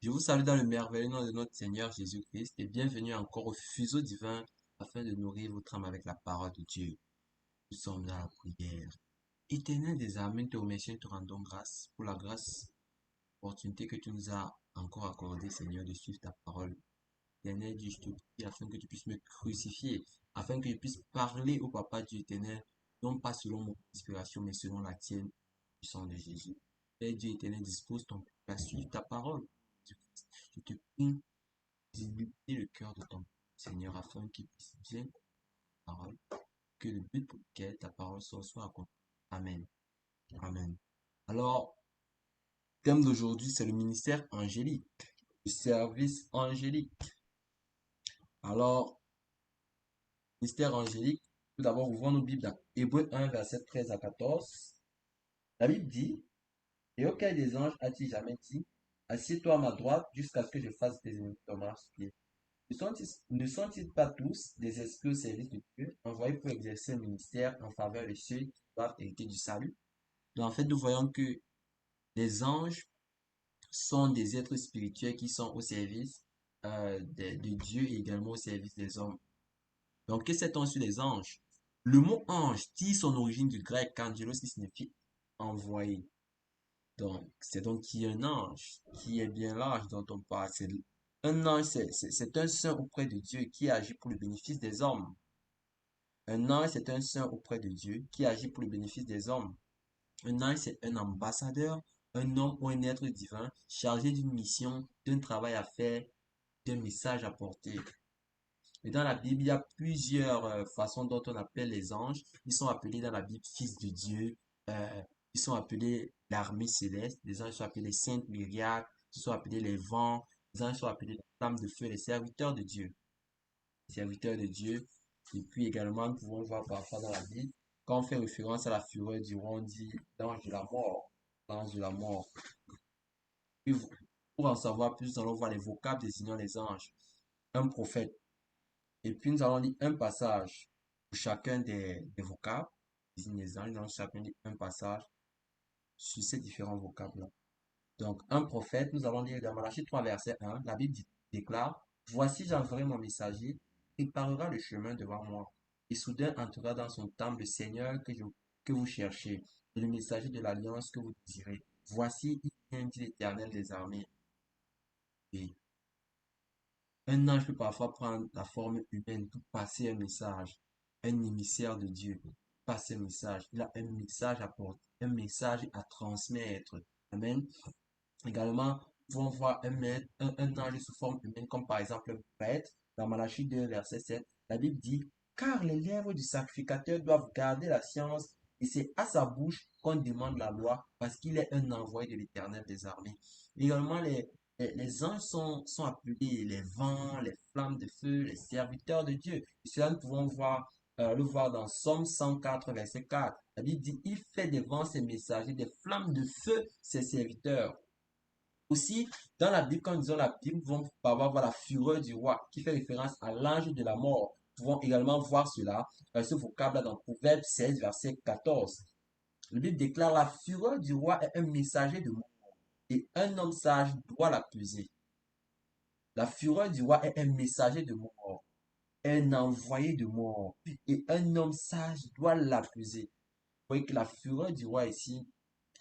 Je vous salue dans le merveilleux nom de notre Seigneur Jésus-Christ et bienvenue encore au fuseau divin afin de nourrir votre âme avec la parole de Dieu. Nous sommes dans la prière. Éternel des armées, nous te remercions et te rendons grâce pour la grâce, l'opportunité que tu nous as encore accordée, Seigneur, de suivre ta parole. Éternel Dieu, je te prie afin que tu puisses me crucifier, afin que je puisse parler au Papa Dieu éternel, non pas selon mon inspiration, mais selon la tienne, du sang de Jésus. Père Dieu éternel, dispose ton peuple à suivre ta parole. Je te prie d'illuminer le cœur de ton Seigneur afin qu'il puisse bien ta parole, que le but pour lequel ta parole soit accompli. Amen. Amen. Alors, le thème d'aujourd'hui, c'est le ministère angélique, le service angélique. Alors, ministère angélique, tout d'abord, ouvrons nos Bibles dans Hébreux 1, verset 13 à 14. La Bible dit, et auquel des anges a-t-il jamais dit, assieds-toi à ma droite jusqu'à ce que je fasse tes ennemis ton marche-pied. Ne sont-ils pas tous des esprits au service de Dieu, envoyés pour exercer un ministère en faveur de ceux qui doivent hériter du salut? Donc, en fait, nous voyons que les anges sont des êtres spirituels qui sont au service de Dieu et également au service des hommes. Donc, que sait-on sur les anges? Le mot ange tire son origine du grec angelos qui signifie envoyé. Donc, c'est donc qui est un ange, qui est bien l'ange dont on parle. Un ange, c'est un saint auprès de Dieu qui agit pour le bénéfice des hommes. Un ange, c'est un saint auprès de Dieu qui agit pour le bénéfice des hommes. Un ange, c'est un ambassadeur, un homme ou un être divin chargé d'une mission, d'un travail à faire, d'un message à porter. Et dans la Bible, il y a plusieurs façons dont on appelle les anges. Ils sont appelés dans la Bible fils de Dieu. Ils sont appelés l'armée céleste. Les anges sont appelés les saintes myriades. Ils sont appelés les vents. Les anges sont appelés les flammes de feu, les serviteurs de Dieu. Les serviteurs de Dieu. Et puis également, nous pouvons voir parfois dans la Bible, quand on fait référence à la fureur du roi, on dit l'ange de la mort. L'ange de la mort. Puis, pour en savoir plus, nous allons voir les vocables désignant les anges. Un prophète. Et puis, nous allons lire un passage pour chacun des vocables, désigne les anges. Nous allons chacun lire un passage sur ces différents vocables-là. Donc, un prophète, nous allons lire dans Malachie 3, verset 1. La Bible déclare, voici, j'enverrai mon messager, il parlera le chemin devant moi. Et soudain entrera dans son temple le Seigneur que vous cherchez, et le messager de l'alliance que vous désirez. Voici, il vient, dit l'Éternel des armées. Et un ange peut parfois prendre la forme humaine pour passer un message, un émissaire de Dieu, passer un message. Il a un message à porter, un message à transmettre. Amen. Également, nous pouvons voir un ange sous forme humaine, comme par exemple un prêtre, dans Malachie 2, verset 7. La Bible dit, car les lèvres du sacrificateur doivent garder la science, et c'est à sa bouche qu'on demande la loi, parce qu'il est un envoyé de l'Éternel des armées. Également, les anges sont appelés les vents, les flammes de feu, les serviteurs de Dieu. Et cela, nous pouvons le voir dans Somme 104, verset 4. La Bible dit, il fait des vents ses messagers, des flammes de feu ses serviteurs. Aussi, dans la Bible, quand nous lisons la Bible, nous pouvons avoir voir la fureur du roi, qui fait référence à l'ange de la mort. Nous pouvons également voir cela, ce vocable dans Proverbe 16, verset 14. La Bible déclare la fureur du roi est un messager de mort, et un homme sage doit l'accuser. La fureur du roi est un messager de mort, un envoyé de mort, et un homme sage doit l'accuser. Vous voyez que la fureur du roi ici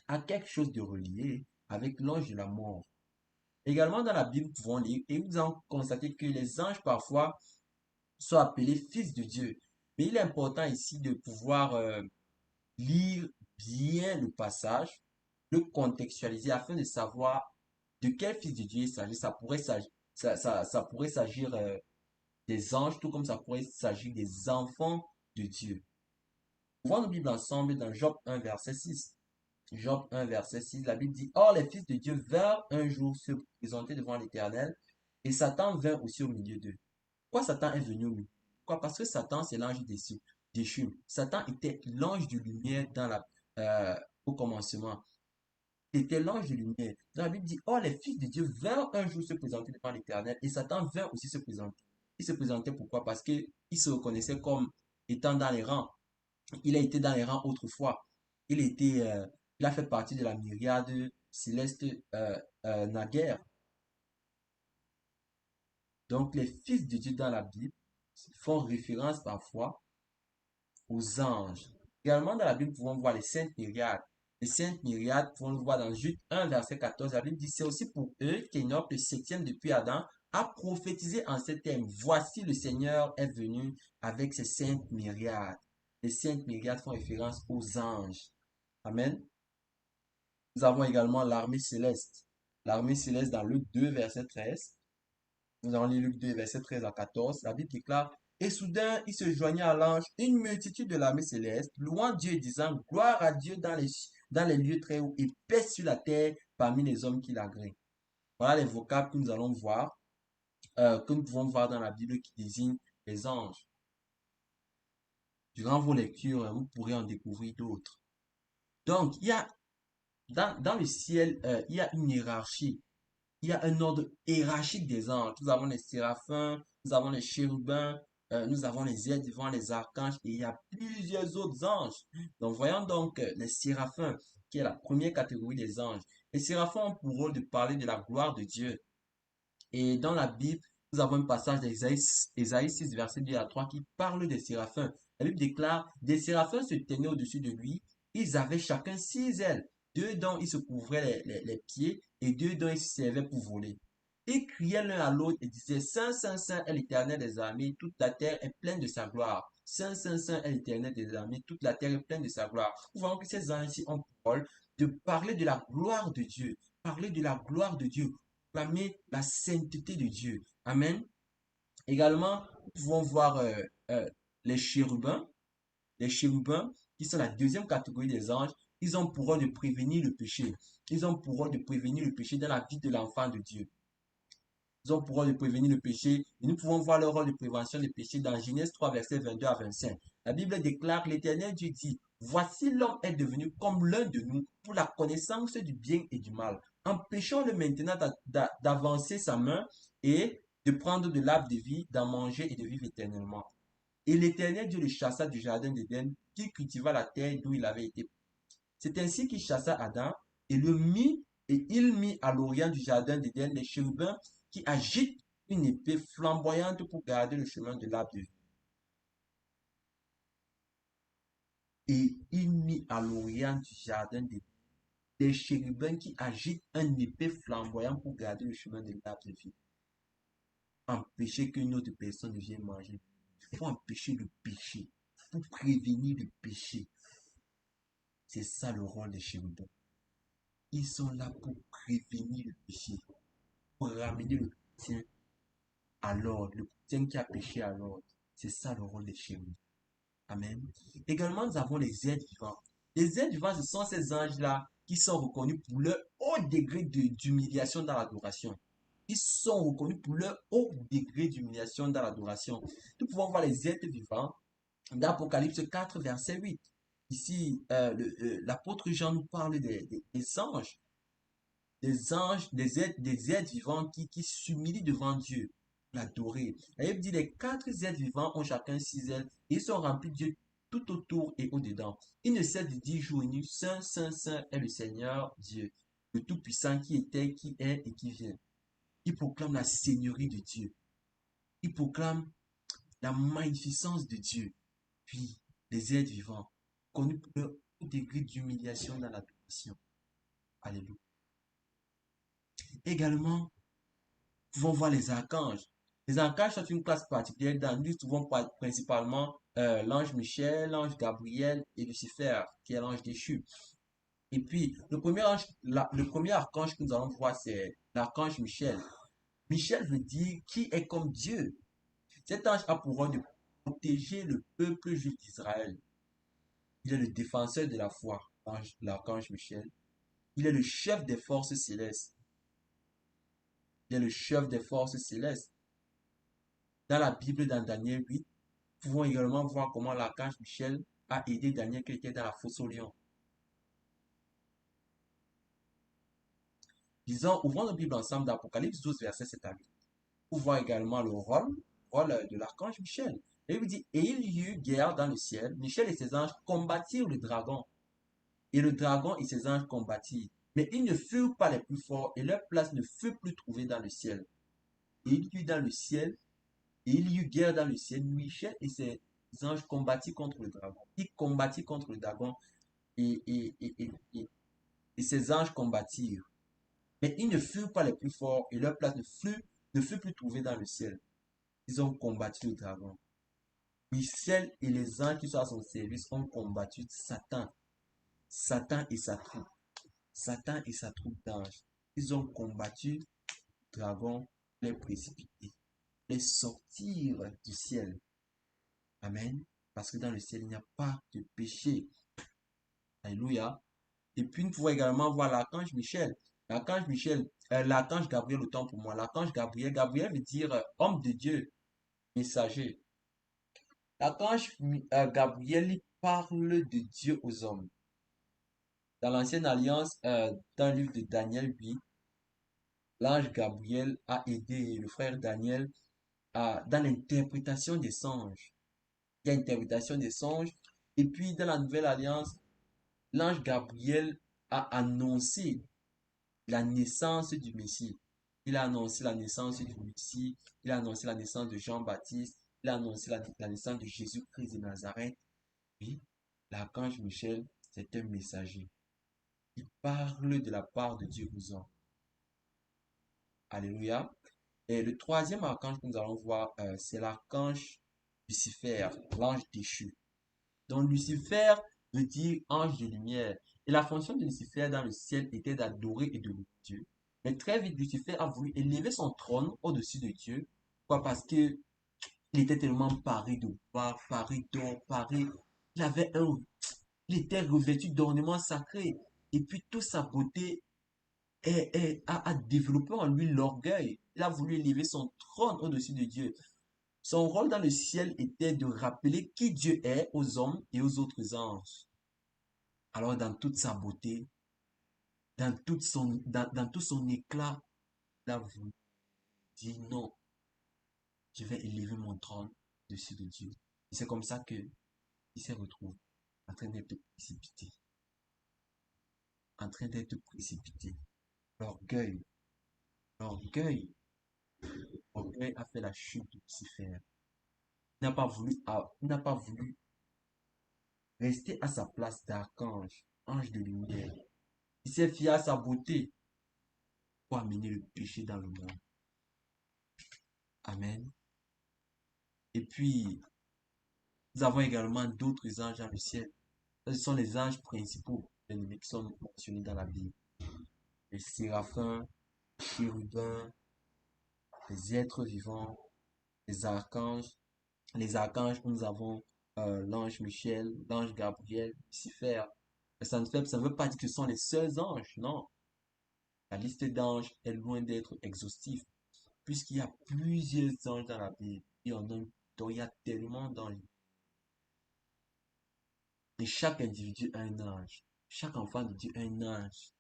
a quelque chose de relié avec l'ange de la mort. Également dans la Bible, nous pouvons lire et nous avons constaté que les anges parfois sont appelés fils de Dieu. Mais il est important ici de pouvoir lire bien le passage, le contextualiser afin de savoir de quel fils de Dieu il s'agit. Ça pourrait s'agir des anges, tout comme ça pourrait s'agir des enfants de Dieu. Ouvrons nos Bibles ensemble dans Job 1, verset 6. Job 1, verset 6, la Bible dit, or les fils de Dieu vinrent un jour se présenter devant l'Éternel, et Satan vint aussi au milieu d'eux. Pourquoi Satan est venu au milieu? Pourquoi? Parce que Satan, c'est l'ange déchu. Satan était l'ange de lumière au commencement. Il était l'ange de lumière. Dans la Bible dit, or les fils de Dieu vinrent un jour se présenter devant l'Éternel, et Satan vint aussi se présenter. Il se présentait pourquoi? Parce qu'il se reconnaissait comme étant dans les rangs. Il a été dans les rangs autrefois. Il était, euh, il a fait partie de la myriade céleste naguère. Donc, les fils de Dieu dans la Bible font référence parfois aux anges. Également, dans la Bible, nous pouvons voir les saintes myriades. Les saintes myriades, pouvons le voir dans Jude 1, verset 14. La Bible dit, c'est aussi pour eux qu'Enoch, le septième depuis Adam, a prophétisé en ces termes. Voici le Seigneur est venu avec ses saintes myriades. Les saintes myriades font référence aux anges. Amen. Nous avons également l'armée céleste. L'armée céleste dans Luc 2, verset 13. Nous allons lire Luc 2, verset 13 à 14. La Bible déclare, et soudain, il se joignit à l'ange une multitude de l'armée céleste, louant Dieu et disant, gloire à Dieu dans les lieux très hauts et paix sur la terre parmi les hommes qui l'agréent. Voilà les vocables que nous allons voir, que nous pouvons voir dans la Bible qui désignent les anges. Durant vos lectures, vous pourrez en découvrir d'autres. Donc, il y a dans le ciel, il y a une hiérarchie. Il y a un ordre hiérarchique des anges. Nous avons les séraphins, nous avons les chérubins, nous avons les êtres vivants, les archanges, et il y a plusieurs autres anges. Donc, voyons donc les séraphins, qui est la première catégorie des anges. Les séraphins ont pour rôle de parler de la gloire de Dieu. Et dans la Bible, nous avons un passage d'Ésaïe 6, verset 2 à 3, qui parle des séraphins. La Bible déclare, des séraphins se tenaient au-dessus de lui, ils avaient chacun 6 ailes, deux dont ils se couvraient les pieds et deux dont ils se servaient pour voler. Ils criaient l'un à l'autre et disaient, Saint, Saint, Saint est l'Éternel des armées, toute la terre est pleine de sa gloire. Saint, Saint, Saint est l'Éternel des armées, toute la terre est pleine de sa gloire. Nous voyons que ces anges-ci ont pour rôle de parler de la gloire de Dieu, parler de la gloire de Dieu, proclamer la sainteté de Dieu. Amen. Également, nous pouvons voir euh, les chérubins. Les chérubins, qui sont la deuxième catégorie des anges, ils ont pour rôle de prévenir le péché. Ils ont pour rôle de prévenir le péché dans la vie de l'enfant de Dieu. Ils ont pour rôle de prévenir le péché. Et nous pouvons voir leur rôle de prévention des péchés dans Genèse 3, versets 22 à 25. La Bible déclare, l'Éternel Dieu dit, voici l'homme est devenu comme l'un de nous pour la connaissance du bien et du mal. Empêchons-le maintenant d'avancer sa main et de prendre de l'arbre de vie, d'en manger et de vivre éternellement. Et l'Éternel Dieu le chassa du jardin d'Éden, qui cultiva la terre d'où il avait été. C'est ainsi qu'il chassa Adam et il mit à l'orient du jardin d'Éden les chérubins qui agitent une épée flamboyante pour garder le chemin de l'arbre de vie. Et il mit à l'orient du jardin des chérubins qui agitent une épée flamboyante pour garder le chemin de l'arbre de vie. Empêcher qu'une autre personne ne vienne manger. Il faut empêcher le péché, pour prévenir le péché. C'est ça le rôle des chérubins. Ils sont là pour prévenir le péché, pour ramener le chrétien à l'ordre, le chrétien qui a péché à l'ordre. C'est ça le rôle des chérubins. Amen. Également, nous avons les êtres vivants. Les êtres vivants, ce sont ces anges-là qui sont reconnus pour leur haut degré d'humiliation dans l'adoration. Ils sont reconnus pour leur haut degré d'humiliation dans l'adoration. Nous pouvons voir les êtres vivants dans Apocalypse 4, verset 8. Ici, l'apôtre Jean nous parle des anges, des êtres vivants qui s'humilient devant Dieu, l'adorer. La Bible dit, les 4 êtres vivants ont chacun 6 ailes, et ils sont remplis de Dieu tout autour et au-dedans. Ils ne cessent de dire jour et nuit, Saint, Saint, Saint est le Seigneur Dieu, le Tout-Puissant qui était, qui est et qui vient. Ils proclament la seigneurie de Dieu. Ils proclament la magnificence de Dieu. Puis, les êtres vivants, connus pour leur haut degré d'humiliation dans l'adoration. Alléluia. Également, nous pouvons voir les archanges. Les archanges sont une classe particulière dans nous trouvons principalement l'ange Michel, l'ange Gabriel et Lucifer, qui est l'ange déchu. Et puis, le premier archange que nous allons voir, c'est l'archange Michel. Michel veut dire qui est comme Dieu. Cet ange a pour rôle de protéger le peuple juif d'Israël. Il est le défenseur de la foi, l'archange Michel. Il est le chef des forces célestes. Il est le chef des forces célestes. Dans la Bible, dans Daniel 8, nous pouvons également voir comment l'archange Michel a aidé Daniel qui était dans la fosse au lion. Disons, ouvrons la Bible ensemble dans Apocalypse 12, verset 7 à 8. Pour voir également le rôle de l'archange Michel. Et il vous dit, et il y eut guerre dans le ciel. Michel et ses anges combattirent le dragon. Et le dragon et ses anges combattirent. Mais ils ne furent pas les plus forts et leur place ne fut plus trouvée dans le ciel. et il y eut dans le ciel, et il y eut guerre dans le ciel. Michel et ses anges combattirent contre le dragon. Il combattit contre le dragon et, et, et, et, et- et ses anges combattirent. Mais ils ne furent pas les plus forts et leur place ne fut plus trouvée dans le ciel. Ils ont combattu le dragon. Michel et les anges qui sont à son service ont combattu Satan. Satan et sa troupe. Satan et sa troupe d'anges. Ils ont combattu le dragon, les précipiter, les sortir du ciel. Amen. Parce que dans le ciel, il n'y a pas de péché. Alléluia. Et puis, nous pouvons également voir l'archange Michel. L'archange Gabriel, autant pour moi. L'archange Gabriel, Gabriel veut dire homme de Dieu, messager. L'archange Gabriel il parle de Dieu aux hommes. Dans l'Ancienne Alliance, dans le livre de Daniel 8, l'ange Gabriel a aidé le frère Daniel dans l'interprétation des songes. Il y a interprétation des songes. Et puis, dans la Nouvelle Alliance, l'ange Gabriel a annoncé la naissance du Messie. Il a annoncé la naissance du Messie. Il a annoncé la naissance de Jean-Baptiste. Il a annoncé la naissance de Jésus-Christ de Nazareth. Oui, l'archange Michel, c'est un messager. Il parle de la part de Dieu aux hommes. Alléluia. Et le troisième archange que nous allons voir, c'est l'archange Lucifer, l'ange déchu. Donc Lucifer veut dire ange de lumière. Et la fonction de Lucifer dans le ciel était d'adorer et de louer Dieu. Mais très vite, Lucifer a voulu élever son trône au-dessus de Dieu. Pourquoi? Parce que il était tellement paré de pouvoir, paré d'or, paré. Il avait un, il était revêtu d'ornements sacrés. Et puis toute sa beauté a développé en lui l'orgueil. Il a voulu élever son trône au-dessus de Dieu. Son rôle dans le ciel était de rappeler qui Dieu est aux hommes et aux autres anges. Alors dans toute sa beauté, dans tout son éclat, il a voulu dire non, je vais élever mon trône au-dessus de Dieu. Et c'est comme ça que il s'est retrouvé en train d'être précipité. En train d'être précipité. L'orgueil, l'orgueil, l'orgueil a fait la chute de Lucifer. Il n'a pas voulu rester à sa place d'archange, ange de lumière. Il s'est fié à sa beauté pour amener le péché dans le monde. Amen. Et puis, nous avons également d'autres anges dans le ciel. Ce sont les anges principaux, les qui sont mentionnés dans la Bible. Les séraphins, les chérubins, les êtres vivants, les archanges. Les archanges, nous avons l'ange Michel, l'ange Gabriel, Lucifer. Mais ça ne veut pas dire que ce sont les seuls anges, non. La liste d'anges est loin d'être exhaustive, puisqu'il y a plusieurs anges dans la Bible. Donc il y a tellement d'anges. Et chaque individu a un ange. Chaque enfant de Dieu a un ange.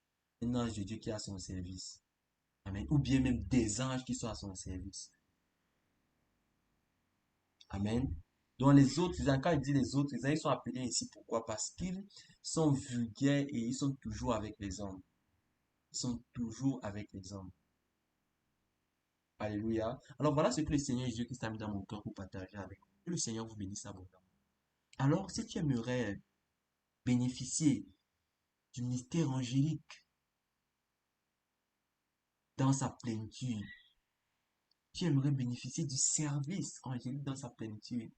Un ange de Dieu qui est à son service. Amen. Ou bien même des anges qui sont à son service. Amen. Donc les autres anges, quand il dit les autres anges, ils sont appelés ainsi. Pourquoi? Parce qu'ils sont vulgaires et ils sont toujours avec les hommes. Ils sont toujours avec les hommes. Alléluia. Alors voilà ce que le Seigneur Jésus-Christ a mis dans mon cœur pour partager avec vous. Que le Seigneur vous bénisse abondamment. Alors, si tu aimerais bénéficier du mystère angélique dans sa plénitude, tu aimerais bénéficier du service angélique dans sa plénitude,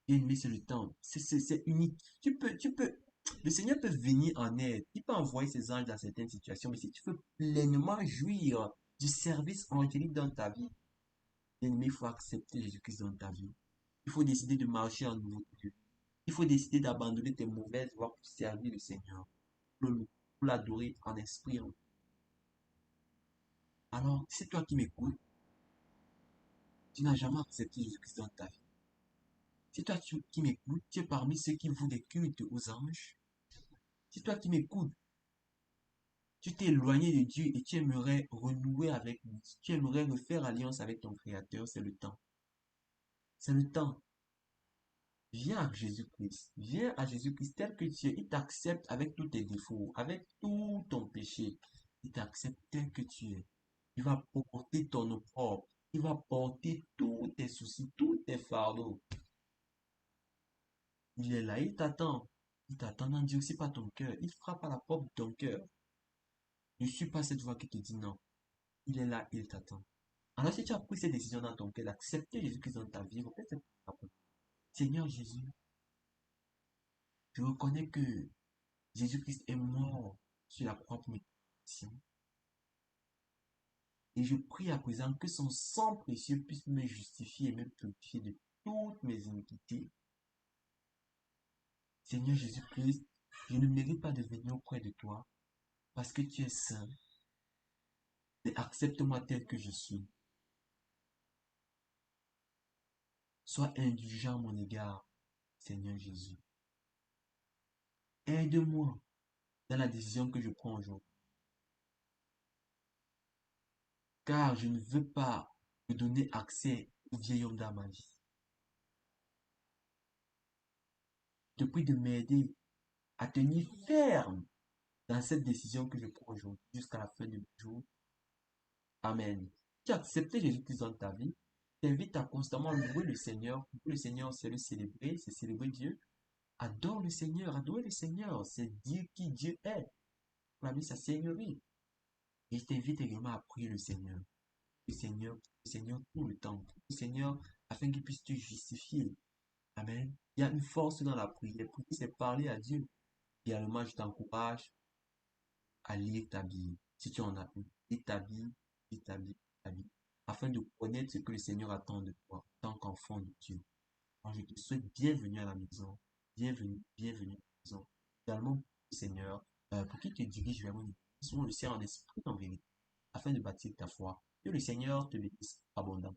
bien aimé, c'est le temps. C'est unique. Le Seigneur peut venir en aide. Il peut envoyer ses anges dans certaines situations, mais si tu veux pleinement jouir du service angélique dans ta vie, bien aimé, il faut accepter Jésus-Christ dans ta vie. Il faut décider de marcher en nouveau Dieu. Il faut décider d'abandonner tes mauvaises voies pour servir le Seigneur, pour l'adorer en esprit. Alors, c'est toi qui m'écoutes, tu n'as jamais accepté Jésus-Christ dans ta vie. C'est toi qui m'écoutes, tu es parmi ceux qui vouent des cultes aux anges. C'est toi qui m'écoutes, tu t'es éloigné de Dieu et tu aimerais renouer avec lui. Tu aimerais refaire alliance avec ton Créateur, c'est le temps. C'est le temps. Viens à Jésus-Christ. Viens à Jésus-Christ tel que tu es. Il t'accepte avec tous tes défauts, avec tout ton péché. Il t'accepte tel que tu es. Il va porter ton opprobre. Il va porter tous tes soucis, tous tes fardeaux. Il est là, il t'attend. Il t'attend, n'endurcis pas ton cœur. Il frappe à la porte de ton cœur. Ne suis pas cette voix qui te dit non. Il est là, il t'attend. Alors si tu as pris cette décision dans ton cœur d'accepter Jésus-Christ dans ta vie, refais cette prière. Seigneur Jésus, je reconnais que Jésus-Christ est mort sur la croix pour mes péchés. Et je prie à présent que son sang précieux puisse me justifier et me purifier de toutes mes iniquités. Seigneur Jésus-Christ, je ne mérite pas de venir auprès de toi parce que tu es saint. Et accepte-moi tel que je suis. Sois indulgent à mon égard, Seigneur Jésus. Aide-moi dans la décision que je prends aujourd'hui. Car je ne veux pas me donner accès au vieil homme dans ma vie. Je te prie de m'aider à tenir ferme dans cette décision que je prends aujourd'hui jusqu'à la fin de mes jours. Amen. Tu as accepté Jésus-Christ dans ta vie. T'invite à constamment louer le Seigneur. Louer le Seigneur, c'est le célébrer, c'est célébrer Dieu. Adore le Seigneur, adore le Seigneur. C'est dire qui Dieu est. Proclamer sa Seigneurie. Et je t'invite également à prier le Seigneur tout le temps. Le Seigneur, afin qu'il puisse te justifier. Amen. Il y a une force dans la prière. Prier, c'est parler à Dieu. Également, je t'encourage à lire ta Bible. Si tu en as une, lis ta Bible, lis ta Bible, ta Bible, afin de connaître ce que le Seigneur attend de toi, en tant qu'enfant de Dieu. Alors, je te souhaite bienvenue à la maison. Bienvenue, bienvenue à la maison. Également, Seigneur, pour qu'il te dirige vers une souvent le Seigneur en esprit, en vérité, afin de bâtir ta foi. Que le Seigneur te bénisse abondamment.